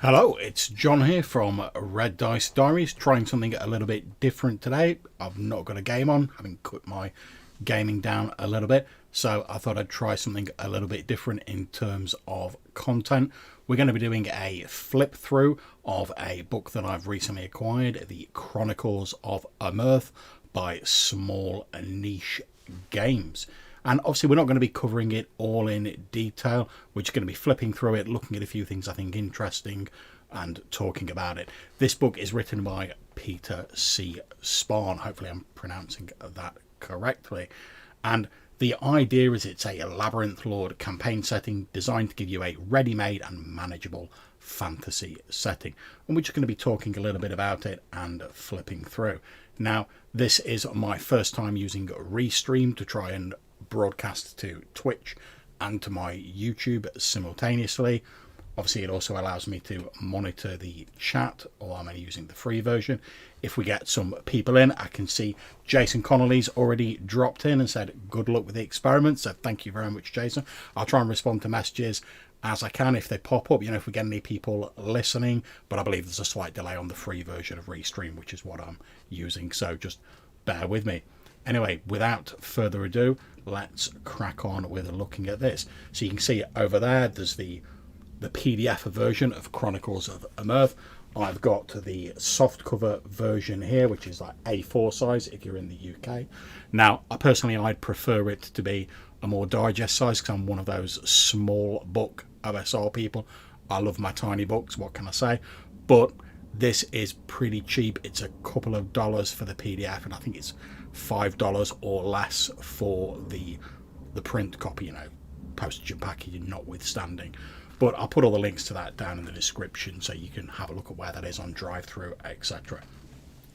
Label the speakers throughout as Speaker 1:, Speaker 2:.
Speaker 1: Hello, it's John here from Red Dice Diaries, trying something a little bit different today. I've not got a game on, having cut my gaming down a little bit, so I thought I'd try something a little bit different in terms of content. We're going to be doing a flip through of a book that I've recently acquired, the Chronicles of Amherth by Small Niche Games. And obviously we're not going to be covering it all in detail. We're just going to be flipping through it, looking at a few things I think interesting and talking about it. This book is written by Peter C. Spahn. Hopefully I'm pronouncing that correctly. And the idea is it's a Labyrinth Lord campaign setting designed to give you a ready-made and manageable fantasy setting. And we're just going to be talking a little bit about it and flipping through. Now, this is my first time using Restream to try and broadcast to Twitch and to my YouTube simultaneously. Obviously it also allows me to monitor the chat, or I'm only using the free version. If we get some people in, I can see Jason Connolly's already dropped in and said good luck with the experiment, so thank you very much, Jason. I'll try and respond to messages as I can if they pop up, if we get any people listening, but I believe there's a slight delay on the free version of Restream, which is what I'm using, so just bear with me. Anyway, without further ado, let's crack on with looking at this. So you can see over there, there's the PDF version of Chronicles of Amherth. I've got the softcover version here, which is like A4 size if you're in the UK. Now, I'd prefer it to be a more digest size because I'm one of those small book OSR people. I love my tiny books, what can I say? But this is pretty cheap. It's a couple of dollars for the PDF, and I think it's $5 or less for the print copy, postage and packaging notwithstanding. But I'll put all the links to that down in the description so you can have a look at where that is on drive-through, etc.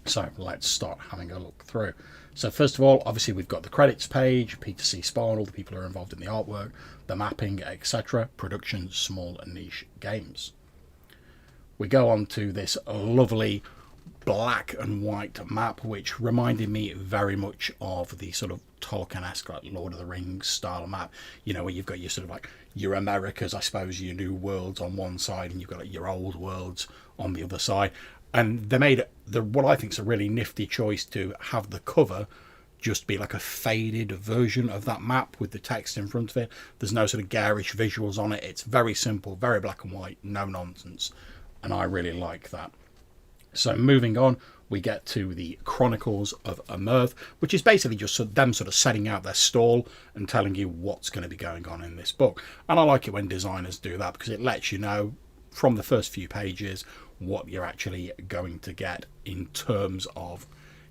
Speaker 1: So let's start having a look through. So first of all, obviously we've got the credits page, Peter C. Spahn, all the people who are involved in the artwork, the mapping, etc. Production, Small Niche Games. We go on to this lovely black and white map, which reminded me very much of the sort of Tolkien-esque, like Lord of the Rings style map, where you've got your sort of like your Americas, I suppose, your new worlds on one side, and you've got like your old worlds on the other side. And they made what I think is a really nifty choice to have the cover just be like a faded version of that map with the text in front of it. There's no sort of garish visuals on it. It's very simple, very black and white, no nonsense. And I really like that. So moving on, we get to the Chronicles of Amherth, which is basically just them sort of setting out their stall and telling you what's going to be going on in this book. And I like it when designers do that because it lets you know from the first few pages what you're actually going to get in terms of,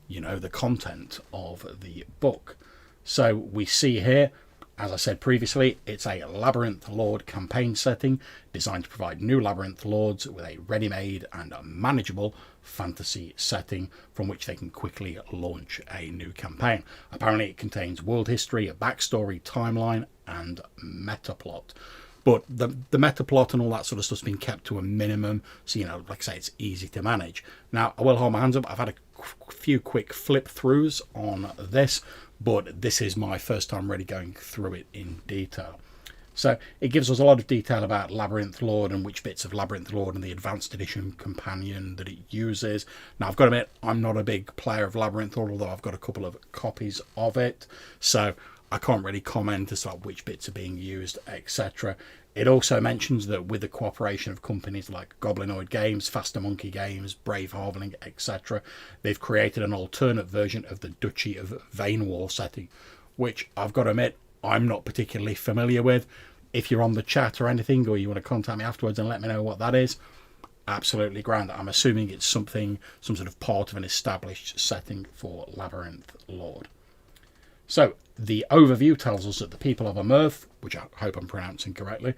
Speaker 1: the content of the book. So we see here, as I said previously, it's a Labyrinth Lord campaign setting designed to provide new Labyrinth Lords with a ready-made and manageable fantasy setting from which they can quickly launch a new campaign. Apparently it contains world history, a backstory, timeline, and meta plot. But the meta plot and all that sort of stuff's been kept to a minimum, so, like I say, it's easy to manage. Now, I will hold my hands up. I've had a few quick flip-throughs on this, but this is my first time really going through it in detail. So it gives us a lot of detail about Labyrinth Lord and which bits of Labyrinth Lord and the Advanced Edition companion that it uses. Now, I've got to admit, I'm not a big player of Labyrinth Lord, although I've got a couple of copies of it. So I can't really comment as to which bits are being used, etc. It also mentions that with the cooperation of companies like Goblinoid Games, Faster Monkey Games, Brave Harveling, etc., they've created an alternate version of the Duchy of Vainwall setting, which I've got to admit, I'm not particularly familiar with. If you're on the chat or anything, or you want to contact me afterwards and let me know what that is, absolutely grand. I'm assuming it's some sort of part of an established setting for Labyrinth Lord. So the overview tells us that the people of Amherth, which I hope I'm pronouncing correctly,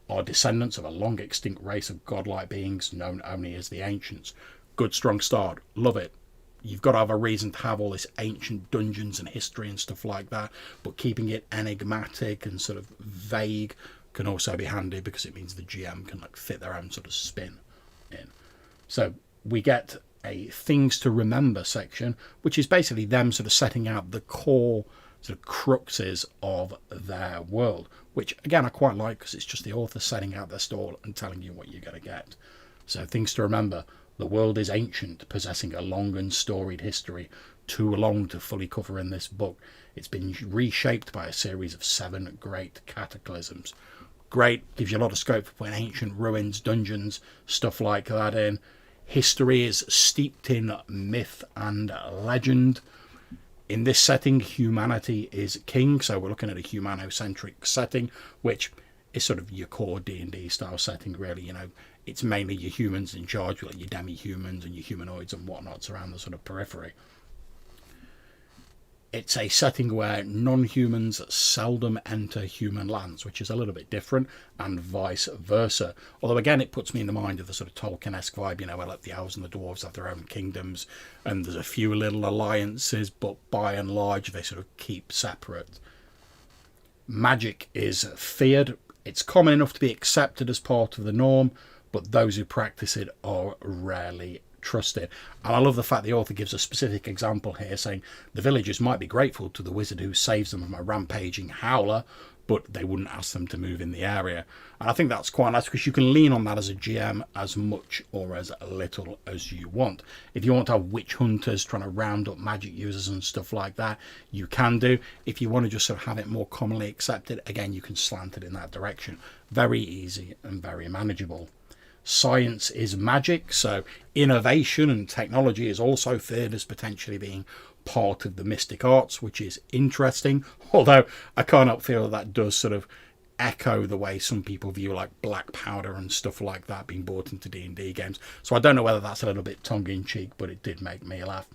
Speaker 1: are descendants of a long extinct race of godlike beings known only as the Ancients. Good, strong start. Love it. You've got to have a reason to have all this ancient dungeons and history and stuff like that, but keeping it enigmatic and sort of vague can also be handy because it means the GM can fit their own sort of spin in. So we get a things to remember section, which is basically them sort of setting out the core sort of cruxes of their world, which again I quite like because it's just the author setting out their stall and telling you what you're going to get. So things to remember: the world is ancient, possessing a long and storied history, too long to fully cover in this book. It's been reshaped by a series of 7 great cataclysms. Great, gives you a lot of scope for putting ancient ruins, dungeons, stuff like that in. History is steeped in myth and legend. In this setting, humanity is king, so we're looking at a humanocentric setting, which is sort of your core D&D style setting, really. You know, it's mainly your humans in charge, like your demi-humans and your humanoids and whatnots around the sort of periphery. It's a setting where non-humans seldom enter human lands, which is a little bit different, and vice versa. Although, again, it puts me in the mind of the sort of Tolkien-esque vibe, you know, where like the elves and the dwarves have their own kingdoms, and there's a few little alliances, but by and large, they sort of keep separate. Magic is feared. It's common enough to be accepted as part of the norm, but those who practice it are rarely trusted. And I love the fact the author gives a specific example here, saying the villagers might be grateful to the wizard who saves them from a rampaging howler, but they wouldn't ask them to move in the area. And I think that's quite nice, because you can lean on that as a GM as much or as little as you want. If you want to have witch hunters trying to round up magic users and stuff like that, you can do. If you want to just sort of have it more commonly accepted, again, you can slant it in that direction. Very easy and very manageable. Science is magic, so innovation and technology is also feared as potentially being part of the mystic arts, which is interesting, although I can't help feel that does sort of echo the way some people view like black powder and stuff like that being brought into D&D games. So I don't know whether that's a little bit tongue-in-cheek, but it did make me laugh.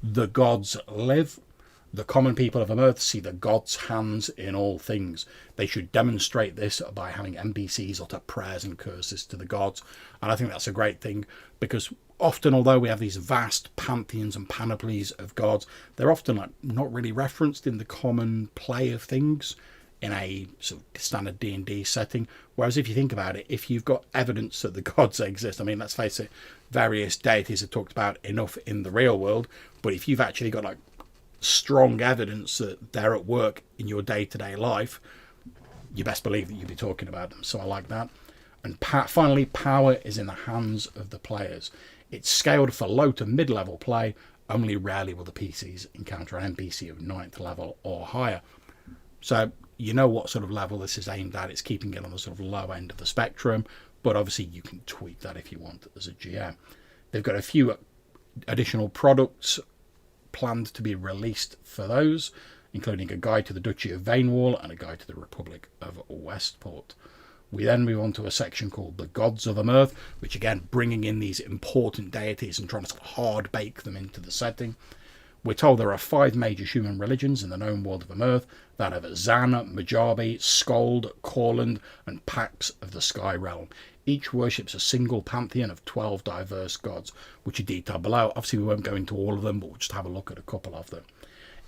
Speaker 1: The gods live. The common people of Amherth see the gods' hands in all things. They should demonstrate this by having NPCs utter prayers and curses to the gods. And I think that's a great thing, because often, although we have these vast pantheons and panoplies of gods, they're often like not really referenced in the common play of things in a sort of standard D&D setting. Whereas if you think about it, if you've got evidence that the gods exist, I mean, let's face it, various deities are talked about enough in the real world, but if you've actually got like strong evidence that they're at work in your day-to-day life, you best believe that you'll be talking about them. So I like that. And finally, power is in the hands of the players. It's scaled for low to mid-level play. Only rarely will the PCs encounter an NPC of 9th level or higher. So you know what sort of level this is aimed at. It's keeping it on the sort of low end of the spectrum, but obviously you can tweak that if you want as a GM. They've got a few additional products planned to be released for those, including a guide to the Duchy of Vanewall and a guide to the Republic of Westport. We then move on to a section called the Gods of Amherth, which again, bringing in these important deities and trying to hard bake them into the setting. We're told there are 5 major human religions in the known world of Amherth, that of 𝗧𝗜𝗠𝗘𝗦𝗦, Majabi, Skald, Corland, and Pax of the Sky Realm. Each worships a single pantheon of 12 diverse gods, which are detailed below. Obviously, we won't go into all of them, but we'll just have a look at a couple of them.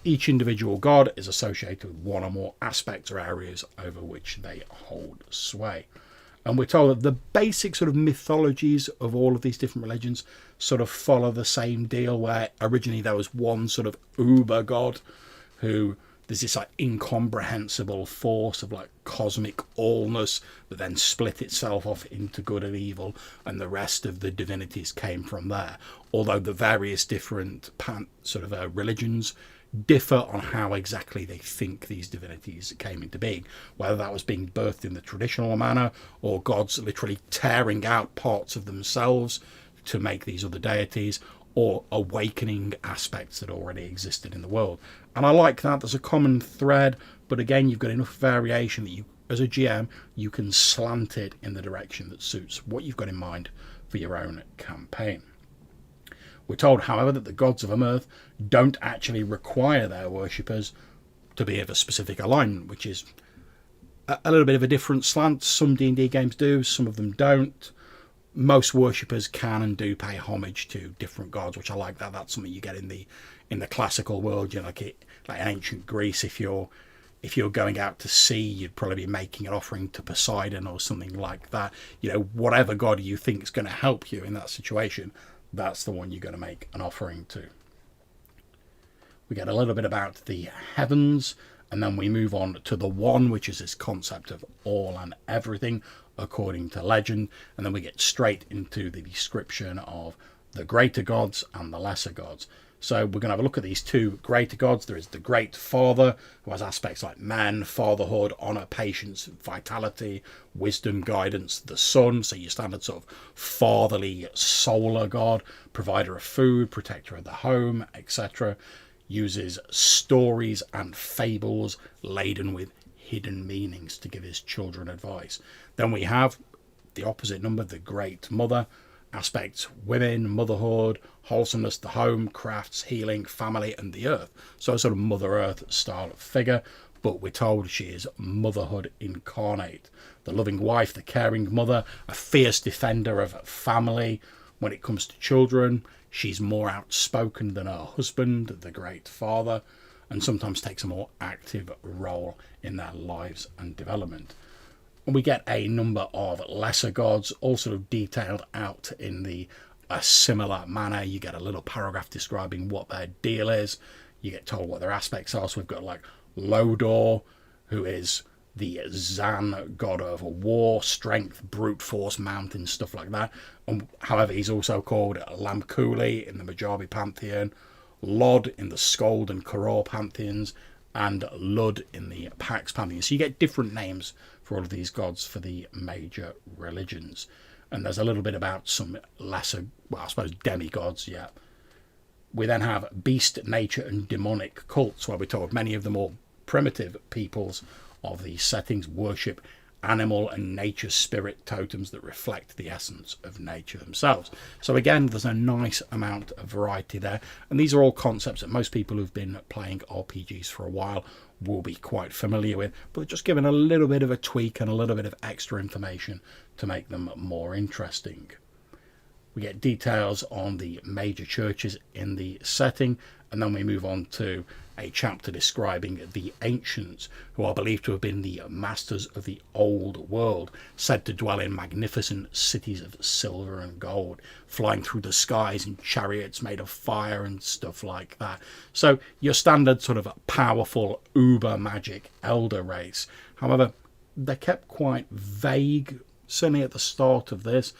Speaker 1: Each individual god is associated with one or more aspects or areas over which they hold sway. And we're told that the basic sort of mythologies of all of these different religions sort of follow the same deal, where originally there was one sort of uber god who there's this like incomprehensible force of like cosmic allness that then split itself off into good and evil, and the rest of the divinities came from there. Although the various different religions differ on how exactly they think these divinities came into being, whether that was being birthed in the traditional manner or gods literally tearing out parts of themselves to make these other deities, or awakening aspects that already existed in the world. And I like that. There's a common thread, but again, you've got enough variation that you, as a GM, you can slant it in the direction that suits what you've got in mind for your own campaign. We're told, however, that the gods of Amherth don't actually require their worshippers to be of a specific alignment, which is a little bit of a different slant. Some D&D games do, some of them don't. Most worshippers can and do pay homage to different gods, which I like that. That's something you get in the classical world. You know, like in ancient Greece, if you're going out to sea, you'd probably be making an offering to Poseidon or something like that. You know, whatever god you think is going to help you in that situation, that's the one you're going to make an offering to. We get a little bit about the heavens And then we move on to the one, which is this concept of all and everything according to legend. And then we get straight into the description of the greater gods and the lesser gods. So we're going to have a look at these two greater gods. There is the Great Father, who has aspects like man, fatherhood, honour, patience, vitality, wisdom, guidance. The Sun, so your standard sort of fatherly solar god, provider of food, protector of the home, etc. Uses stories and fables laden with hidden meanings to give his children advice. Then we have the opposite number, the Great Mother. Aspects women, motherhood, wholesomeness, the home, crafts, healing, family, and the earth. So a sort of Mother Earth style of figure, but we're told she is motherhood incarnate. The loving wife, the caring mother, a fierce defender of family. When it comes to children, she's more outspoken than her husband, the Great Father, and sometimes takes a more active role in their lives and development. And we get a number of lesser gods, all sort of detailed out in a similar manner. You get a little paragraph describing what their deal is. You get told what their aspects are. So we've got like Lodor, who is the Zan god of war, strength, brute force, mountains, stuff like that. And however, he's also called Lamkuli in the Majabi pantheon, Lod in the Skald and Koror pantheons, and Lud in the Pax pantheon. So you get different names for all of these gods for the major religions. And there's a little bit about some lesser, well, I suppose demigods, yeah. We then have beast, nature, and demonic cults, where we're told many of the more primitive peoples of these settings worship animal and nature spirit totems that reflect the essence of nature themselves. So again, there's a nice amount of variety there, and these are all concepts that most people who've been playing RPGs for a while will be quite familiar with, but just given a little bit of a tweak and a little bit of extra information to make them more interesting. We get details on the major churches in the setting, and then we move on to a chapter describing the ancients, who are believed to have been the masters of the old world, said to dwell in magnificent cities of silver and gold, flying through the skies in chariots made of fire and stuff like that. So your standard sort of powerful uber magic elder race. However, they're kept quite vague, certainly at the start of this,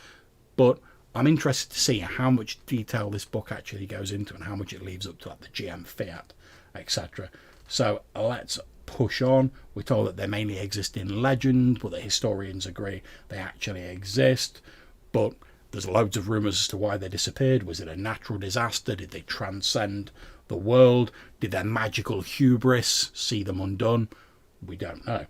Speaker 1: but I'm interested to see how much detail this book actually goes into and how much it leaves up to like the GM fiat, etc. So let's push on. We're told that they mainly exist in legend, but the historians agree they actually exist. But there's loads of rumours as to why they disappeared. Was it a natural disaster? Did they transcend the world? Did their magical hubris see them undone? We don't know.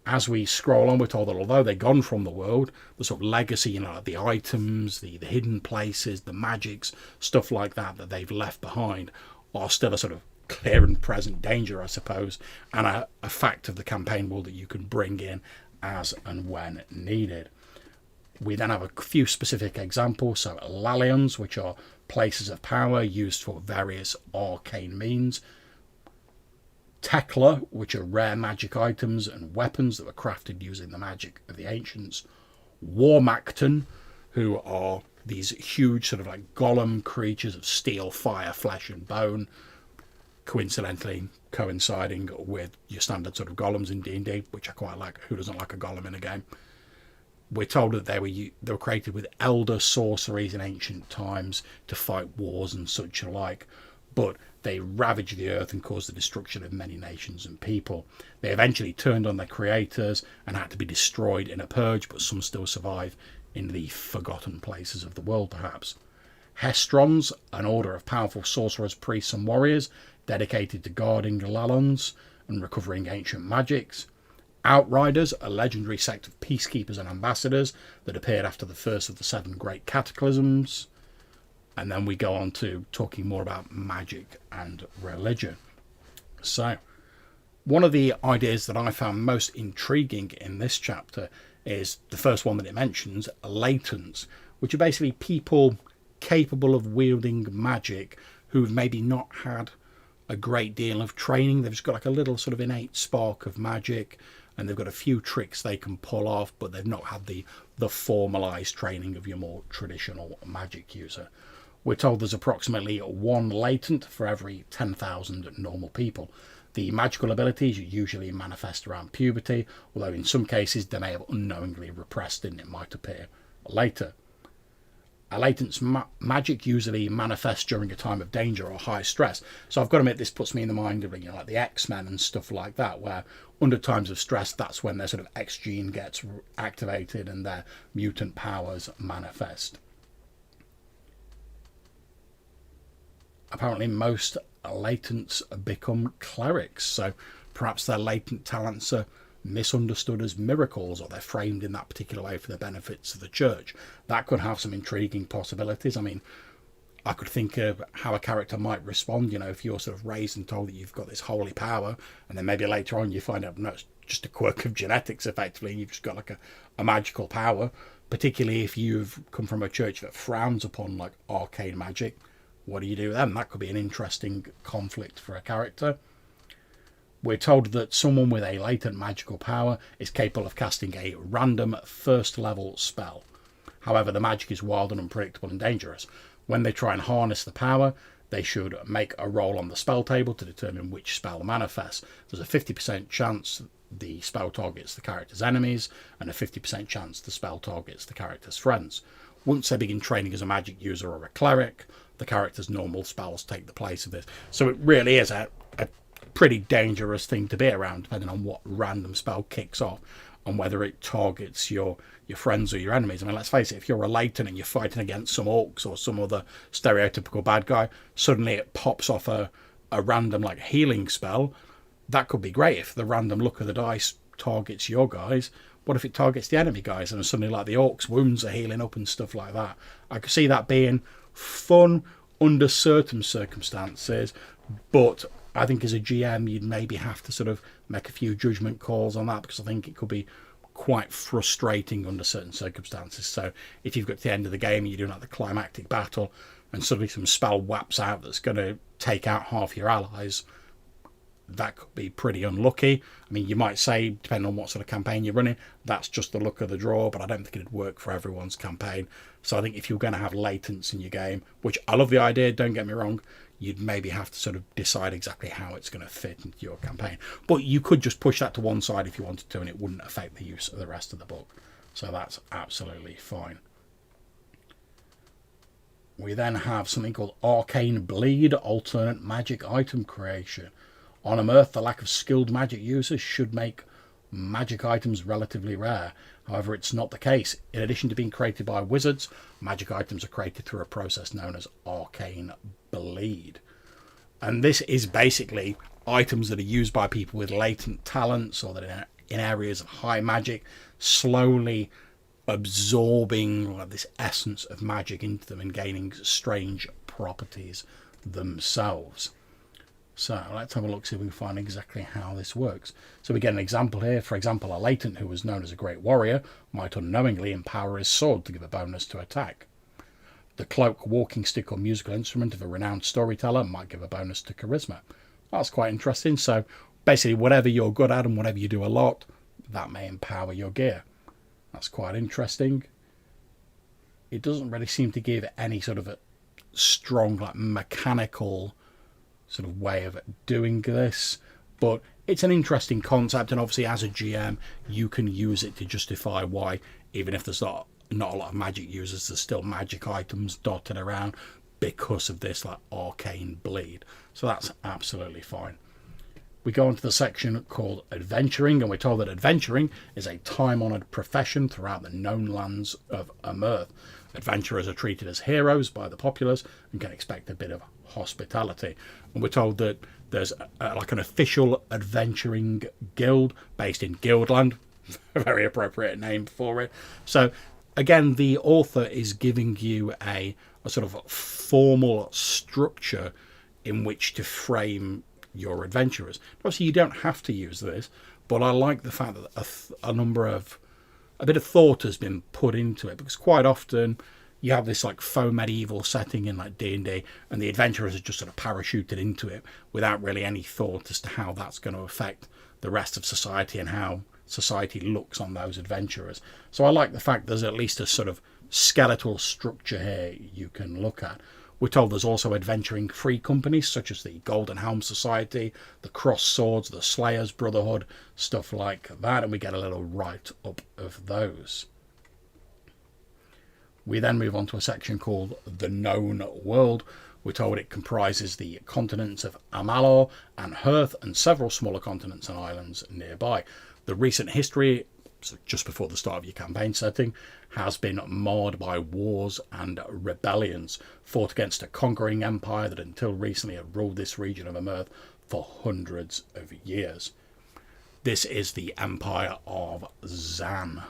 Speaker 1: As we scroll on, we're told that although they're gone from the world, the sort of legacy, you know, like the items, the hidden places, the magics, stuff like that that they've left behind are still a sort of clear and present danger, I suppose, and a fact of the campaign world that you can bring in as and when needed. We then have a few specific examples, so Lalions, which are places of power used for various arcane means. Tekla, which are rare magic items and weapons that were crafted using the magic of the ancients. Warmakton, who are these huge sort of like golem creatures of steel, fire, flesh and bone, coincidentally coinciding with your standard sort of golems in D&D, which I quite like. Who doesn't like a golem in a game? We're told that they were created with elder sorceries in ancient times to fight wars and such alike, but they ravaged the earth and caused the destruction of many nations and people. They eventually turned on their creators and had to be destroyed in a purge, but some still survive in the forgotten places of the world, perhaps. Hestrons, an order of powerful sorcerers, priests and warriors dedicated to guarding Lalons and recovering ancient magics. Outriders, a legendary sect of peacekeepers and ambassadors that appeared after the first of the 7 great cataclysms. And then we go on to talking more about magic and religion. So, one of the ideas that I found most intriguing in this chapter is the first one that it mentions, latents, which are basically people capable of wielding magic who've maybe not had a great deal of training. They've just got like a little sort of innate spark of magic, and they've got a few tricks they can pull off, but they've not had the formalised training of your more traditional magic user. We're told there's approximately 1 latent for every 10,000 normal people. The magical abilities usually manifest around puberty, although in some cases they may have unknowingly repressed it and it might appear later. A latent's magic usually manifests during a time of danger or high stress. So I've got to admit, this puts me in the mind of, you know, like the X-Men and stuff like that, where under times of stress, that's when their sort of X gene gets activated and their mutant powers manifest. Apparently most latents become clerics, so perhaps their latent talents are misunderstood as miracles, or they're framed in that particular way for the benefits of the church. That could have some intriguing possibilities. I mean, I could think of how a character might respond, you know, if you're sort of raised and told that you've got this holy power, and then maybe later on you find out, no, it's just a quirk of genetics, effectively, and you've just got like a magical power, particularly if you've come from a church that frowns upon like arcane magic. What do you do then? That could be an interesting conflict for a character. We're told that someone with a latent magical power is capable of casting a random first level spell. However, the magic is wild and unpredictable and dangerous. When they try and harness the power, they should make a roll on the spell table to determine which spell manifests. There's a 50% chance the spell targets the character's enemies, and a 50% chance the spell targets the character's friends. Once they begin training as a magic user or a cleric, the character's normal spells take the place of this. So it really is a pretty dangerous thing to be around, depending on what random spell kicks off and whether it targets your friends or your enemies. I mean, let's face it, if you're a latent and you're fighting against some orcs or some other stereotypical bad guy, suddenly it pops off a random like healing spell. That could be great if the random look of the dice targets your guys. What if it targets the enemy guys and suddenly like the orcs' wounds are healing up and stuff like that? I could see that being fun under certain circumstances, but I think as a GM you'd maybe have to sort of make a few judgment calls on that, because I think it could be quite frustrating under certain circumstances. So if you've got to the end of the game and you're doing like the climactic battle and suddenly some spell whaps out that's going to take out half your allies, that could be pretty unlucky. I mean, you might say, depending on what sort of campaign you're running, that's just the luck of the draw, but I don't think it'd work for everyone's campaign. So I think if you're going to have latents in your game, which I love the idea, don't get me wrong, you'd maybe have to sort of decide exactly how it's going to fit into your campaign. But you could just push that to one side if you wanted to, and it wouldn't affect the use of the rest of the book. So that's absolutely fine. We then have something called Arcane Bleed, alternate magic item creation. On Amherth, the lack of skilled magic users should make magic items relatively rare. However, it's not the case. In addition to being created by wizards, magic items are created through a process known as Arcane Bleed. And this is basically items that are used by people with latent talents or that are in areas of high magic, slowly absorbing this essence of magic into them and gaining strange properties themselves. So let's have a look, see if we can find exactly how this works. So we get an example here. For example, a latent who was known as a great warrior might unknowingly empower his sword to give a bonus to attack. The cloak, walking stick or musical instrument of a renowned storyteller might give a bonus to charisma. That's quite interesting. So basically whatever you're good at and whatever you do a lot, that may empower your gear. That's quite interesting. It doesn't really seem to give any sort of a strong like mechanical sort of way of doing this, but it's an interesting concept, and obviously as a GM you can use it to justify why, even if there's not a lot of magic users, there's still magic items dotted around because of this like arcane bleed. So that's absolutely fine. We go on to the section called adventuring, and we're told that adventuring is a time-honoured profession throughout the known lands of Amherth. Adventurers are treated as heroes by the populace and can expect a bit of hospitality. And we're told that there's like an official adventuring guild based in Guildland. A very appropriate name for it. So again, the author is giving you a sort of formal structure in which to frame your adventurers. Obviously you don't have to use this, but I like the fact that a bit of thought has been put into it, because quite often you have this like faux medieval setting in like D&D and the adventurers are just sort of parachuted into it without really any thought as to how that's going to affect the rest of society and how society looks on those adventurers. So I like the fact there's at least a sort of skeletal structure here you can look at. We're told there's also adventuring free companies such as the Golden Helm Society, the Cross Swords, the Slayers Brotherhood, stuff like that, and we get a little write-up of those. We then move on to a section called The Known World. We're told it comprises the continents of Amalur and Hearth and several smaller continents and islands nearby. The recent history, so just before the start of your campaign setting, has been marred by wars and rebellions fought against a conquering empire that until recently had ruled this region of Amherth for hundreds of years. This is the Empire of 𝗧𝗠.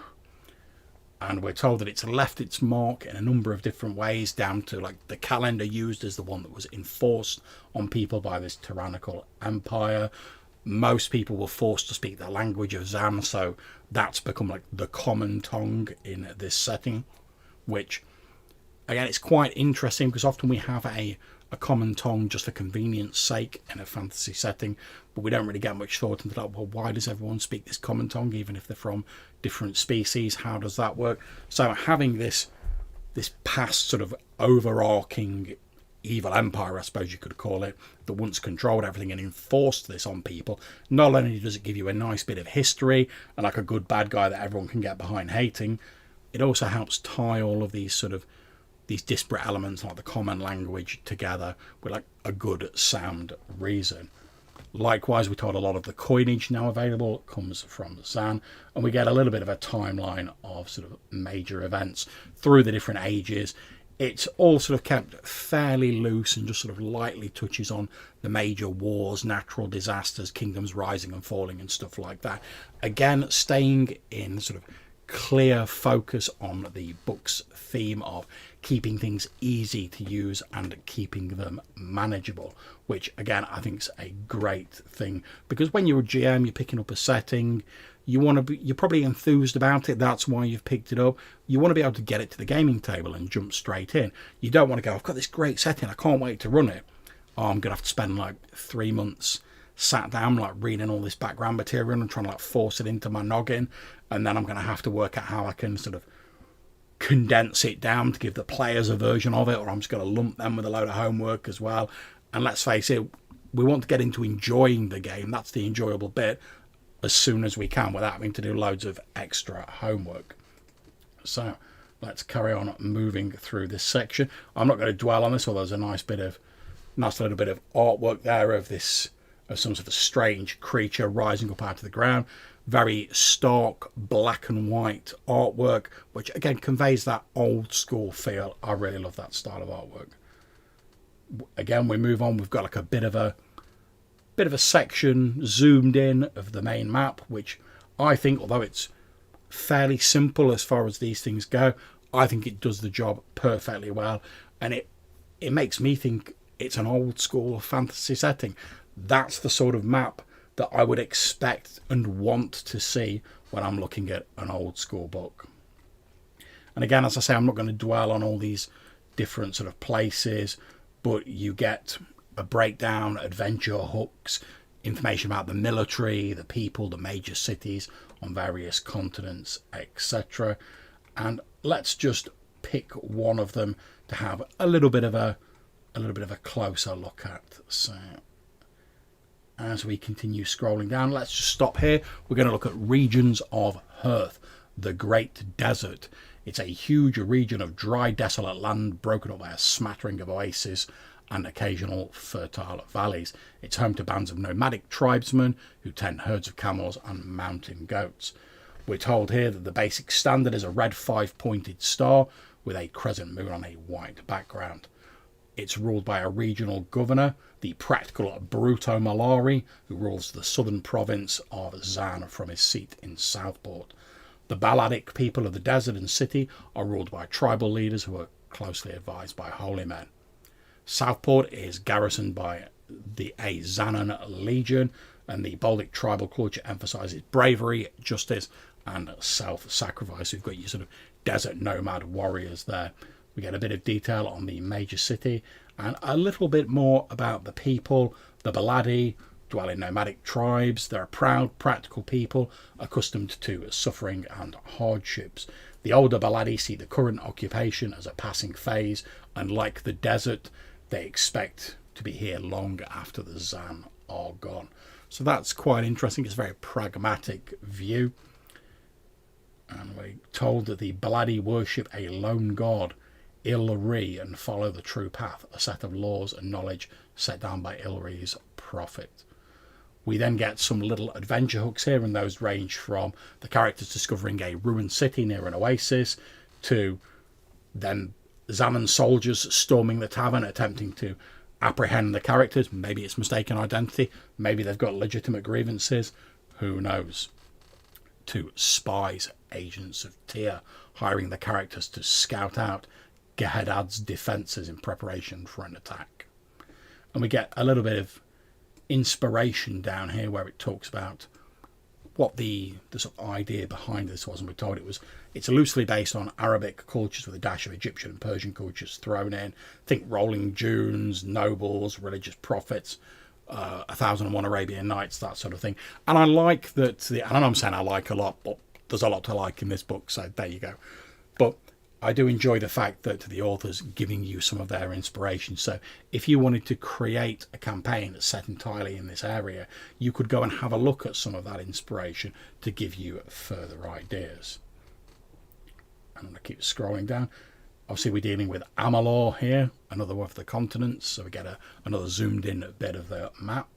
Speaker 1: And we're told that it's left its mark in a number of different ways, down to like the calendar used as the one that was enforced on people by this tyrannical empire. Most people were forced to speak the language of 𝗧𝗠, so that's become like the common tongue in this setting, which again, it's quite interesting because often we have a common tongue just for convenience sake in a fantasy setting, but we don't really get much thought into that. Well, why does everyone speak this common tongue, even if they're from different species? How does that work? So having this past sort of overarching evil empire, I suppose you could call it, that once controlled everything and enforced this on people, not only does it give you a nice bit of history and like a good bad guy that everyone can get behind hating, it also helps tie all of these sort of these disparate elements like the common language together with like a good sound reason. Likewise, we're told a lot of the coinage now available comes from 𝗧𝗠, and we get a little bit of a timeline of sort of major events through the different ages. It's all sort of kept fairly loose and just sort of lightly touches on the major wars, natural disasters, kingdoms rising and falling and stuff like that. Again, staying in sort of clear focus on the book's theme of keeping things easy to use and keeping them manageable, which again I think is a great thing, because when you're a GM, you're picking up a setting, you're probably enthused about it, that's why you've picked it up. You want to be able to get it to the gaming table and jump straight in. You don't want to go, I've got this great setting, I can't wait to run it. Oh, I'm gonna have to spend like 3 months sat down like reading all this background material and trying to like force it into my noggin, and then I'm going to have to work out how I can sort of condense it down to give the players a version of it, or I'm just going to lump them with a load of homework as well. And let's face it, we want to get into enjoying the game, that's the enjoyable bit, as soon as we can without having to do loads of extra homework. So let's carry on moving through this section. I'm not going to dwell on this, although there's a nice little bit of artwork there of this, of some sort of strange creature rising up out of the ground. Very stark black and white artwork, which again conveys that old school feel. I really love that style of artwork. Again, we move on. We've got like a bit of a section zoomed in of the main map, which I think, although it's fairly simple as far as these things go, I think it does the job perfectly well, and it makes me think it's an old school fantasy setting. That's the sort of map that I would expect and want to see when I'm looking at an old school book. And again, as I say, I'm not going to dwell on all these different sort of places, but you get a breakdown, adventure hooks, information about the military, the people, the major cities on various continents, etc. And let's just pick one of them to have a little bit of a closer look at. So as we continue scrolling down, let's just stop here. We're going to look at regions of Hearth, the Great Desert. It's a huge region of dry, desolate land broken up by a smattering of oases and occasional fertile valleys. It's home to bands of nomadic tribesmen who tend herds of camels and mountain goats. We're told here that the basic standard is a red 5-pointed star with a crescent moon on a white background. It's ruled by a regional governor, the practical Bruto Malari, who rules the southern province of 𝗧𝗠 from his seat in Southport. The Balladic people of the desert and city are ruled by tribal leaders who are closely advised by holy men. Southport is garrisoned by a 𝗧𝗠n legion, and the Baltic tribal culture emphasises bravery, justice, and self-sacrifice. We've got your sort of desert nomad warriors there. We get a bit of detail on the major city and a little bit more about the people, the Balladi, dwell in nomadic tribes. They're a proud, practical people accustomed to suffering and hardships. The older Baladi see the current occupation as a passing phase, and like the desert, they expect to be here long after the Zan are gone. So that's quite interesting. It's a very pragmatic view. And we're told that the Baladi worship a lone god, 𝗧𝗓𝗓, and follow the true path, a set of laws and knowledge set down by 𝗧𝗓𝗓's prophet. We then get some little adventure hooks here, and those range from the characters discovering a ruined city near an oasis, to then Xanan soldiers storming the tavern, attempting to apprehend the characters. Maybe it's mistaken identity, maybe they've got legitimate grievances, who knows. To spies, agents of Tyr, hiring the characters to scout out Gehedad's defences in preparation for an attack. And we get a little bit of inspiration down here where it talks about what the sort of idea behind this was, and we're told it's loosely based on Arabic cultures with a dash of Egyptian and Persian cultures thrown in. Think rolling dunes, nobles, religious prophets, 1001 Arabian Nights, that sort of thing. And I like that, I know I'm saying I like a lot, but there's a lot to like in this book, so there you go. But I do enjoy the fact that the author's giving you some of their inspiration. So if you wanted to create a campaign that's set entirely in this area, you could go and have a look at some of that inspiration to give you further ideas. I'm going to keep scrolling down. Obviously we're dealing with Amalur here, another of the continents, so we get another zoomed in bit of the map.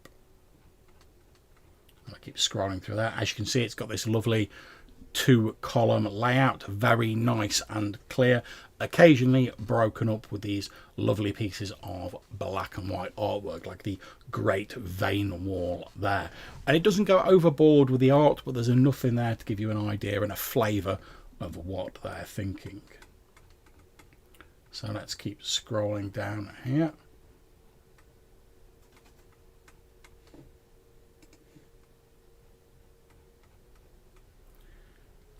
Speaker 1: I keep scrolling through that. As you can see, it's got this lovely 2-column layout, very nice and clear, occasionally broken up with these lovely pieces of black and white artwork, like the Great Vein Wall there. And it doesn't go overboard with the art, but there's enough in there to give you an idea and a flavour of what they're thinking. So let's keep scrolling down here.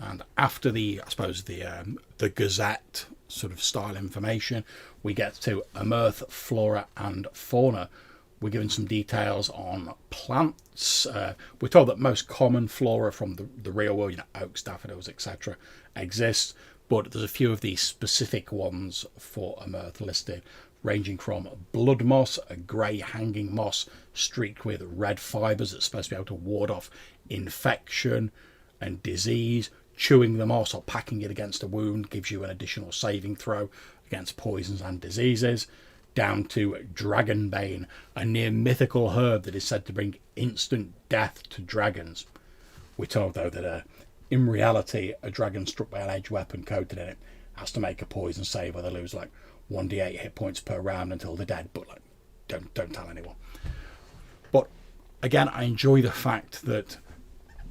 Speaker 1: And after the Gazette sort of style information, we get to Amherth, Flora and Fauna. We're given some details on plants. We're told that most common flora from the real world, oaks, daffodils, etc., exists, but there's a few of these specific ones for Amherth listed, ranging from blood moss, a grey hanging moss streaked with red fibres that's supposed to be able to ward off infection and disease. Chewing the moss or packing it against a wound gives you an additional saving throw against poisons and diseases, down to dragonbane, a near mythical herb that is said to bring instant death to dragons. We're told, though, that in reality, a dragon struck by an edge weapon coated in it has to make a poison save where they lose like 1d8 hit points per round until they're dead, but don't tell anyone. But again, I enjoy the fact that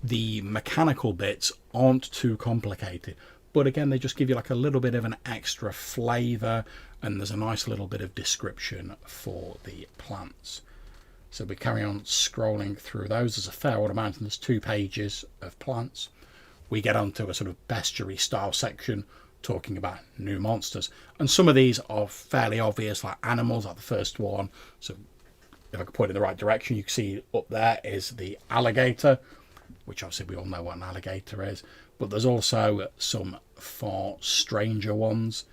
Speaker 1: the mechanical bits aren't too complicated, but again they just give you like a little bit of an extra flavour, and there's a nice little bit of description for the plants. So we carry on scrolling through those. There's a fair old amount, and there's 2 pages of plants. We get onto a sort of bestiary style section talking about new monsters, and some of these are fairly obvious, like animals, like the first one. So if I could point in the right direction, you can see up there is the alligator, which obviously we all know what an alligator is, but there's also some far stranger ones.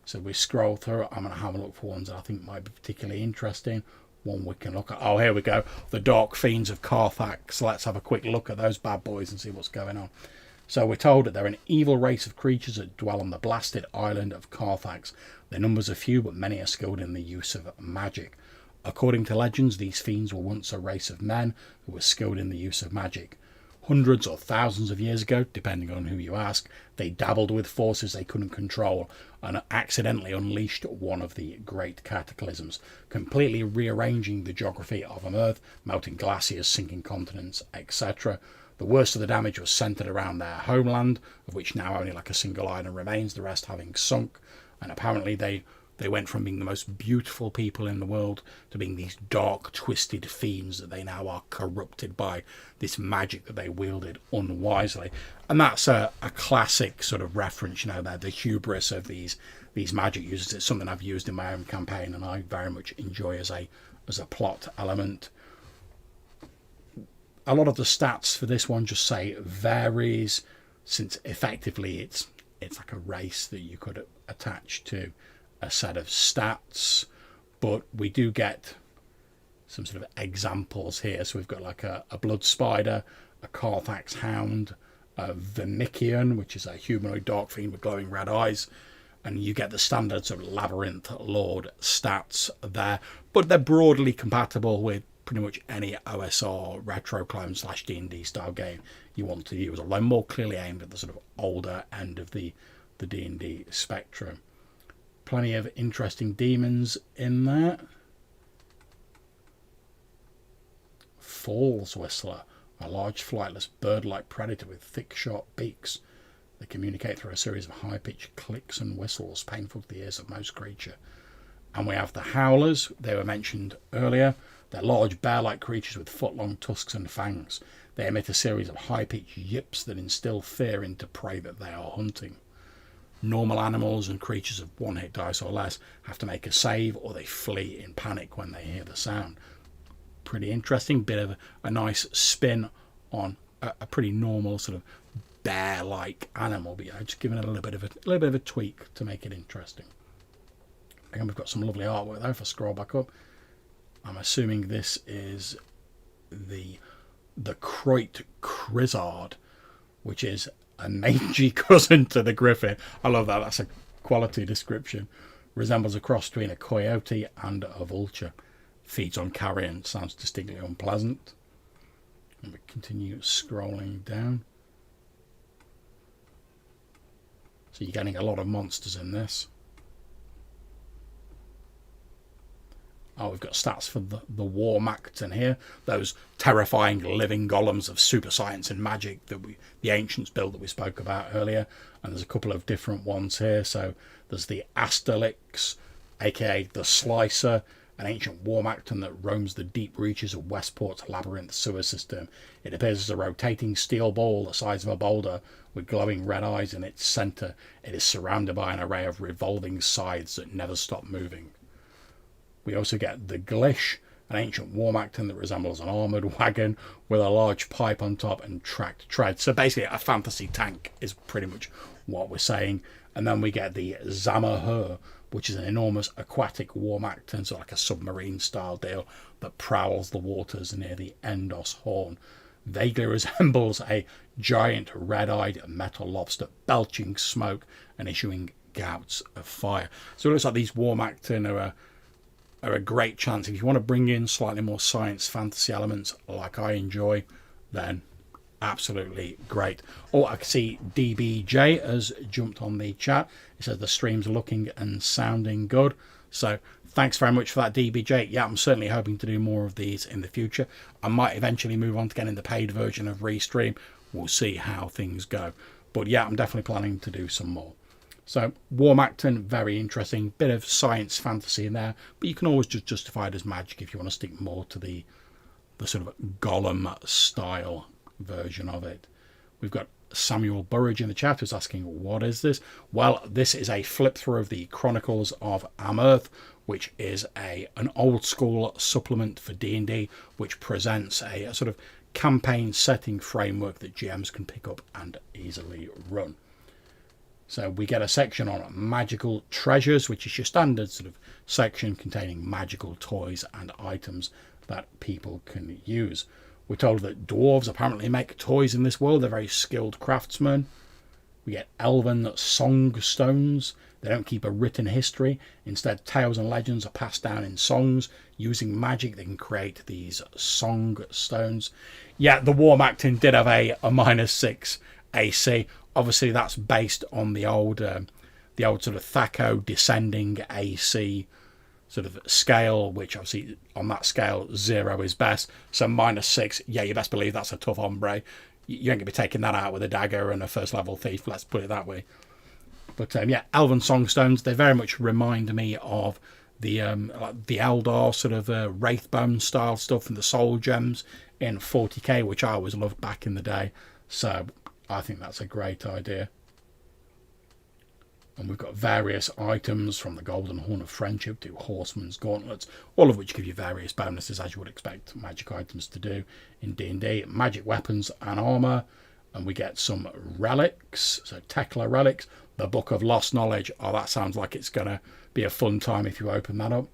Speaker 1: So we scroll through. I'm going to have a look for ones that I think might be particularly interesting. One we can look at, oh, here we go, the Dark Fiends of Carthax. So let's have a quick look at those bad boys and see what's going on. So we're told that they're an evil race of creatures that dwell on the blasted island of Carthax. Their numbers are few, but many are skilled in the use of magic. According to legends, these fiends were once a race of men who were skilled in the use of magic. Hundreds or thousands of years ago, depending on who you ask, they dabbled with forces they couldn't control and accidentally unleashed one of the great cataclysms, completely rearranging the geography of Amherth, melting glaciers, sinking continents, etc. The worst of the damage was centred around their homeland, of which now only like a single island remains, the rest having sunk, and apparently they went from being the most beautiful people in the world to being these dark, twisted fiends that they now are corrupted by this magic that they wielded unwisely. And that's a classic sort of reference, the hubris of these magic users. It's something I've used in my own campaign and I very much enjoy as a plot element. a lot of the stats for this one just say varies, since effectively it's like a race that you could attach to a set of stats. But we do get some sort of examples here. So we've got like a blood spider, a Carthax hound, a 𝗧𝗜𝗠𝗘𝗦𝗧𝗔𝗠𝗣𝗦, which is a humanoid dark fiend with glowing red eyes. And you get the standard sort of Labyrinth Lord stats there. But they're broadly compatible with pretty much any OSR, retro clone / D&D style game you want to use, although more clearly aimed at the sort of older end of the D&D spectrum. Plenty of interesting demons in there. Falls Whistler, a large flightless bird-like predator with thick sharp beaks. They communicate through a series of high-pitched clicks and whistles, painful to the ears of most creature. And we have the Howlers. They were mentioned earlier. They're large bear-like creatures with foot-long tusks and fangs. They emit a series of high-pitched yips that instill fear into prey that they are hunting. Normal animals and creatures of 1 hit dice or less have to make a save, or they flee in panic when they hear the sound. Pretty interesting, bit of a nice spin on a pretty normal sort of bear-like animal, but yeah, just giving it a little bit of a tweak to make it interesting. Again, we've got some lovely artwork there. If I scroll back up, I'm assuming this is the 𝗧𝗜𝗠𝗘𝗦𝗧𝗔𝗠𝗣𝗦, which is a mangy cousin to the griffin. I love that. That's a quality description. Resembles a cross between a coyote and a vulture. Feeds on carrion. Sounds distinctly unpleasant. And we continue scrolling down. So you're getting a lot of monsters in this. Oh, we've got stats for the 𝗧𝗜𝗠𝗘𝗦𝗧𝗔𝗠𝗣𝗦 here. Those terrifying living golems of super science and magic that the ancients built that we spoke about earlier. And there's a couple of different ones here. So there's the Asterix, aka the Slicer, an ancient 𝗧𝗜𝗠𝗘𝗦𝗧𝗔𝗠𝗣𝗏 that roams the deep reaches of Westport's labyrinth sewer system. It appears as a rotating steel ball the size of a boulder with glowing red eyes in its centre. It is surrounded by an array of revolving scythes that never stop moving. We also get the Glish, an ancient 𝗧𝗜𝗠𝗘𝗦𝗧𝗔𝗠𝗆𝗏 that resembles an armoured wagon with a large pipe on top and tracked tread. So basically a fantasy tank is pretty much what we're saying. And then we get the 𝗧𝗑𝗪, which is an enormous aquatic 𝗧𝗜𝗠𝗘𝗦𝗧𝗔𝗠𝗆, so like a submarine style deal that prowls the waters near the Endos Horn. Vaguely resembles a giant red-eyed metal lobster belching smoke and issuing gouts of fire. So it looks like these 𝗧𝗧𝗠𝗃𝗏 are a great chance. If you want to bring in slightly more science fantasy elements like I enjoy, then absolutely great. Oh, I can see DBJ has jumped on the chat. He says the stream's looking and sounding good. So thanks very much for that, DBJ. Yeah, I'm certainly hoping to do more of these in the future. I might eventually move on to getting the paid version of Restream. We'll see how things go. But yeah, I'm definitely planning to do some more. So 𝗧𝗜𝗠𝗃𝗏, very interesting. Bit of science fantasy in there, but you can always just justify it as magic if you want to stick more to the sort of Gollum style version of it. We've got Samuel Burridge in the chat who's asking, what is this? Well, this is a flip through of the Chronicles of Amherth, which is an old school supplement for D&D, which presents a sort of campaign setting framework that GMs can pick up and easily run. So we get a section on magical treasures, which is your standard sort of section containing magical toys and items that people can use. We're told that dwarves apparently make toys in this world. They're very skilled craftsmen. We get elven song stones. They don't keep a written history. Instead, tales and legends are passed down in songs. Using magic, they can create these song stones. Yeah, the 𝗧𝗏𝗃𝗏𝗏 did have a -6 AC. Obviously, that's based on the old sort of 𝗧𝗏 descending AC sort of scale, which obviously on that scale 0 is best. So -6, yeah, you best believe that's a tough hombre. You ain't gonna be taking that out with a dagger and a first level thief. Let's put it that way. But yeah, elven songstones. They very much remind me of the Eldar sort of Wraithbone style stuff from the Soul Gems in 40k, which I always loved back in the day. So I think that's a great idea. And we've got various items from the Golden Horn of Friendship to Horseman's Gauntlets, all of which give you various bonuses, as you would expect magic items to do in D&D. Magic weapons and armour. And we get some relics, so Tekla relics. The Book of Lost Knowledge. Oh, that sounds like it's going to be a fun time if you open that up.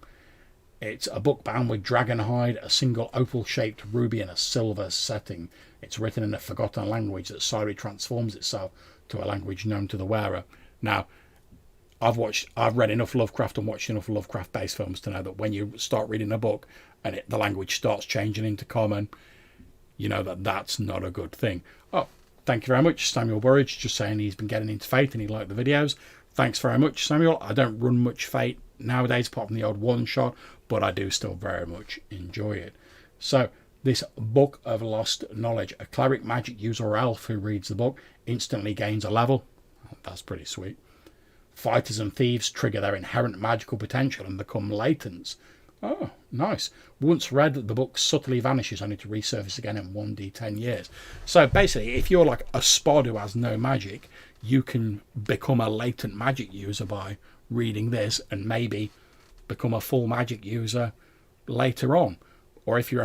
Speaker 1: It's a book bound with dragon hide, a single opal-shaped ruby in a silver setting. It's written in a forgotten language that slowly transforms itself to a language known to the wearer. Now, I've read enough Lovecraft and watched enough Lovecraft-based films to know that when you start reading a book and the language starts changing into common, you know that that's not a good thing. Oh, thank you very much, Samuel Burridge, just saying he's been getting into Fate and he liked the videos. Thanks very much, Samuel. I don't run much Fate nowadays, apart from the odd one-shot, but I do still very much enjoy it. So, this Book of Lost Knowledge. A cleric, magic user, or elf who reads the book instantly gains a level. That's pretty sweet. Fighters and thieves trigger their inherent magical potential and become latents. Oh, nice. Once read, the book subtly vanishes, only to resurface again in 1d10 years. So basically, if you're like a spod who has no magic, you can become a latent magic user by reading this and maybe become a full magic user later on. Or if you're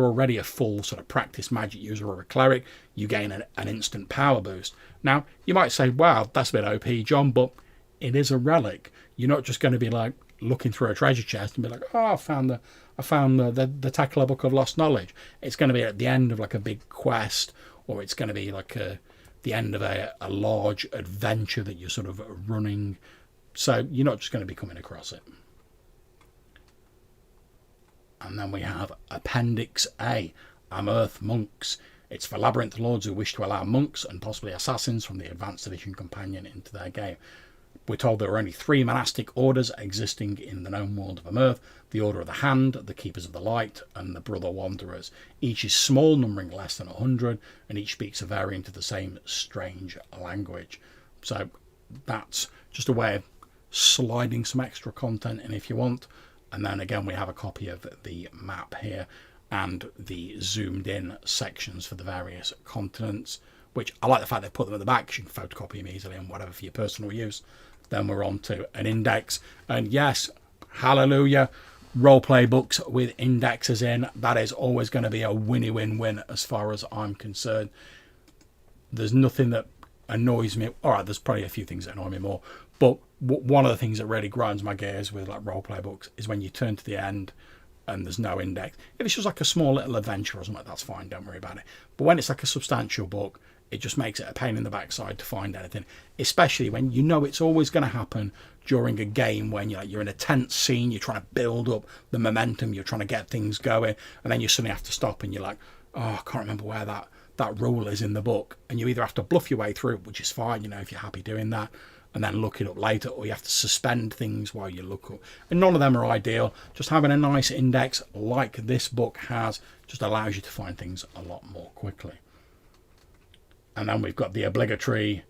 Speaker 1: already a full sort of practice magic user or a cleric, you gain an instant power boost. Now, you might say, wow, that's a bit OP, John, but it is a relic. You're not just going to be like looking through a treasure chest and be like, oh, I found the Tekla Book of Lost Knowledge. It's going to be at the end of like a big quest, or it's going to be like the end of a large adventure that you're sort of running. So you're not just going to be coming across it. And then we have Appendix A, Amherth Monks. It's for Labyrinth Lords who wish to allow monks and possibly assassins from the Advanced Edition companion into their game. We're told there are only 3 monastic orders existing in the known world of Amherth: the Order of the Hand, the Keepers of the Light, and the Brother Wanderers. Each is small, numbering less than 100, and each speaks a variant of the same strange language. So that's just a way of sliding some extra content in if you want. And then again, we have a copy of the map here and the zoomed in sections for the various continents, which I like the fact they put them at the back because you can photocopy them easily and whatever for your personal use. Then we're on to an index. And yes, hallelujah, roleplay books with indexes in. That is always going to be a win-win-win as far as I'm concerned. There's nothing that annoys me. All right, there's probably a few things that annoy me more. But one of the things that really grinds my gears with like roleplay books is when you turn to the end and there's no index. If it's just like a small little adventure or something, that's fine, don't worry about it. But when it's like a substantial book, it just makes it a pain in the backside to find anything, especially when you know it's always going to happen during a game when you're in a tense scene, you're trying to build up the momentum, you're trying to get things going, and then you suddenly have to stop and you're like, oh, I can't remember where that rule is in the book. And you either have to bluff your way through it, which is fine, if you're happy doing that, and then look it up later, or you have to suspend things while you look up. And none of them are ideal. Just having a nice index like this book has just allows you to find things a lot more quickly. And then we've got the obligatory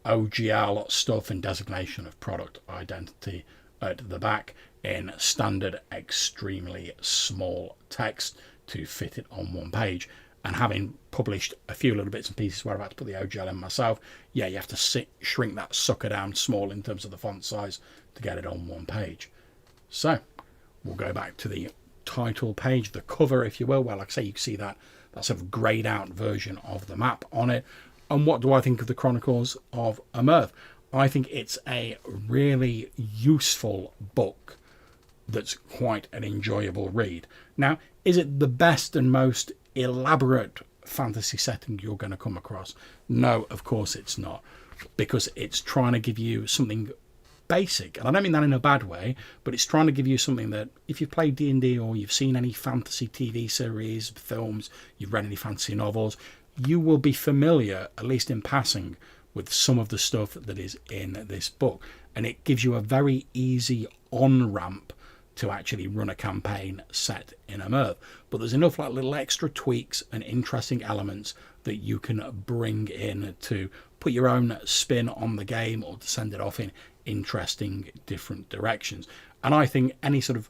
Speaker 1: OGL stuff and designation of product identity at the back in standard extremely small text to fit it on one page. And having published a few little bits and pieces where I've had to put the OGL in myself, yeah, you have to shrink that sucker down small in terms of the font size to get it on one page. So we'll go back to the title page, the cover, if you will. Well, like I say, you can see that sort of grayed out version of the map on it. And what do I think of the Chronicles of Amherth? I think it's a really useful book that's quite an enjoyable read. Now, is it the best and most elaborate fantasy setting you're going to come across? No, of course it's not, because it's trying to give you something basic, and I don't mean that in a bad way, but it's trying to give you something that if you've played D&D or you've seen any fantasy TV series, films, you've read any fantasy novels, you will be familiar, at least in passing, with some of the stuff that is in this book, and it gives you a very easy on-ramp to actually run a campaign set in Amherth. But there's enough like little extra tweaks and interesting elements that you can bring in to put your own spin on the game or to send it off in interesting different directions. And I think any sort of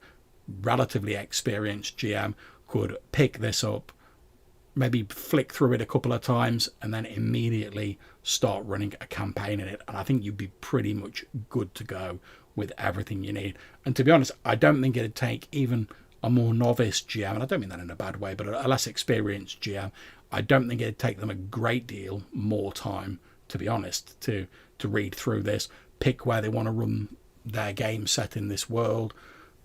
Speaker 1: relatively experienced GM could pick this up maybe flick through it a couple of times and then immediately start running a campaign in it, and I think you'd be pretty much good to go with everything you need. And to be honest, I don't think it'd take even a more novice GM, and I don't mean that in a bad way, but a less experienced GM, I don't think it'd take them a great deal more time, to be honest, to read through this, pick where they want to run their game set in this world,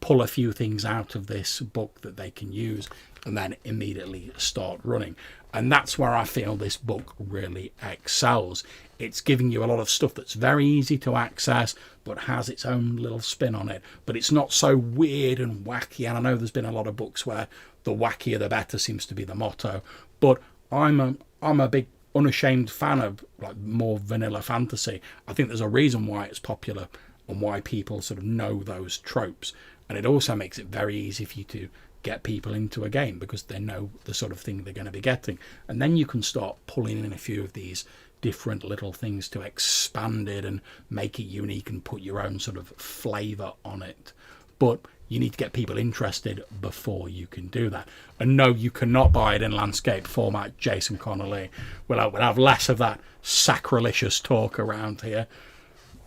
Speaker 1: pull a few things out of this book that they can use, and then immediately start running. And that's where I feel this book really excels. It's giving you a lot of stuff that's very easy to access, but has its own little spin on it. But it's not so weird and wacky. And I know there's been a lot of books where the wackier the better seems to be the motto. But I'm a big unashamed fan of like more vanilla fantasy. I think there's a reason why it's popular and why people sort of know those tropes. And it also makes it very easy for you to get people into a game because they know the sort of thing they're going to be getting. And then you can start pulling in a few of these different little things to expand it and make it unique and put your own sort of flavour on it. But you need to get people interested before you can do that. And no, you cannot buy it in landscape format, Jason Connolly. We'll have less of that sacrilegious talk around here.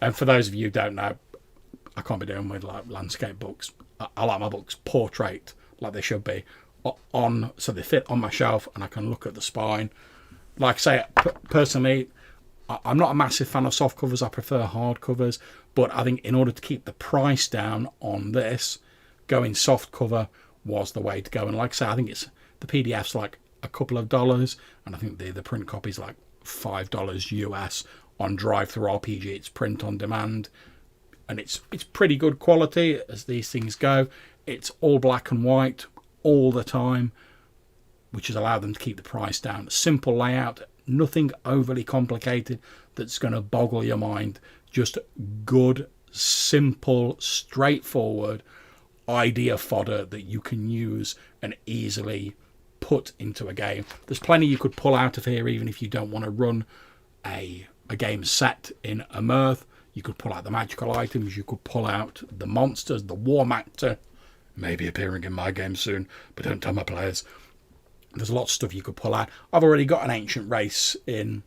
Speaker 1: And for those of you who don't know, I can't be doing with like landscape books. I like my books portrait, like they should be, on so they fit on my shelf and I can look at the spine. Like I say, personally, I'm not a massive fan of soft covers. I prefer hard covers. But I think in order to keep the price down on this, going soft cover was the way to go. And like I say, I think it's the PDF's like a couple of dollars, and I think the print copy's like $5 US on Drive-Thru-RPG. It's print on demand, and it's pretty good quality as these things go. It's all black and white all the time, which has allowed them to keep the price down. Simple layout, nothing overly complicated that's going to boggle your mind. Just good, simple, straightforward idea fodder that you can use and easily put into a game. There's plenty you could pull out of here, even if you don't want to run a game set in Amherth. You could pull out the magical items, you could pull out the monsters, the War Mactor, maybe appearing in my game soon, but don't tell my players. There's a lot of stuff you could pull out. I've already got an ancient race in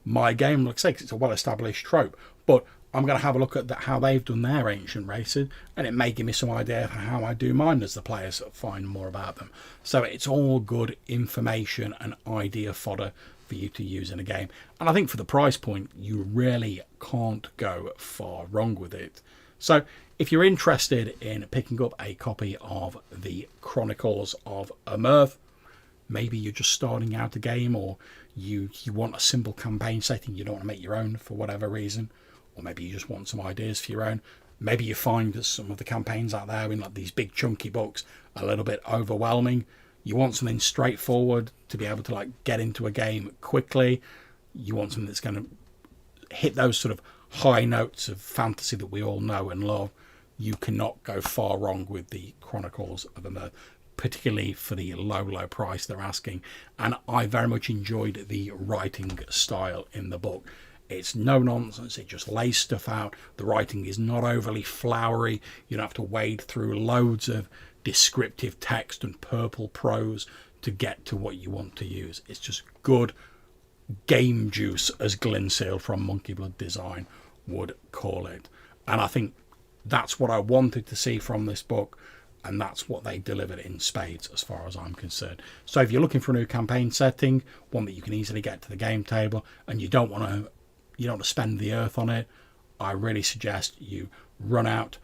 Speaker 1: my game, like I say, 'cause it's a well-established trope, but I'm going to have a look at how they've done their ancient races, and it may give me some idea of how I do mine as the players find more about them. So it's all good information and idea fodder for you to use in a game. And I think for the price point, you really can't go far wrong with it. So if you're interested in picking up a copy of the Chronicles of Amherth, maybe you're just starting out a game, or you want a simple campaign setting, you don't want to make your own for whatever reason, or maybe you just want some ideas for your own. Maybe you find that some of the campaigns out there in like these big chunky books a little bit overwhelming. You want something straightforward to be able to like get into a game quickly. You want something that's going to hit those sort of high notes of fantasy that we all know and love. You cannot go far wrong with the Chronicles of Amherth, particularly for the low price they're asking. And I very much enjoyed the writing style in the book. It's no nonsense, it just lays stuff out. The writing is not overly flowery. You don't have to wade through loads of descriptive text and purple prose to get to what you want to use. It's just good game juice, as 𝗬𝗓𝗓 from Monkey Blood Design would call it. And I think that's what I wanted to see from this book, and that's what they delivered in spades as far as I'm concerned. So if you're looking for a new campaign setting, one that you can easily get to the game table, and you don't want to spend the earth on it, I really suggest you run out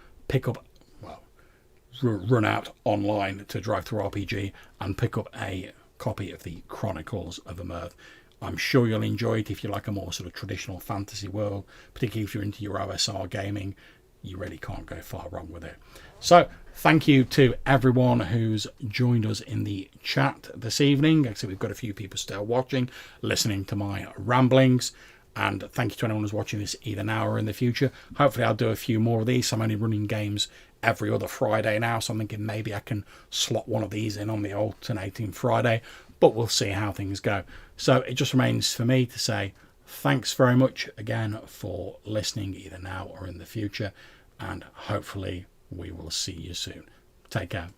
Speaker 1: online to Drive-Thru-RPG and pick up a copy of the Chronicles of Amherth. I'm sure you'll enjoy it if you like a more sort of traditional fantasy world, particularly if you're into your OSR gaming. You really can't go far wrong with it. So thank you to everyone who's joined us in the chat this evening. Like I said, we've got a few people still watching, listening to my ramblings. And thank you to anyone who's watching this either now or in the future. Hopefully I'll do a few more of these. I'm only running games every other Friday now, so I'm thinking maybe I can slot one of these in on the alternating Friday, but we'll see how things go. So it just remains for me to say thanks very much again for listening either now or in the future, and hopefully we will see you soon. Take care.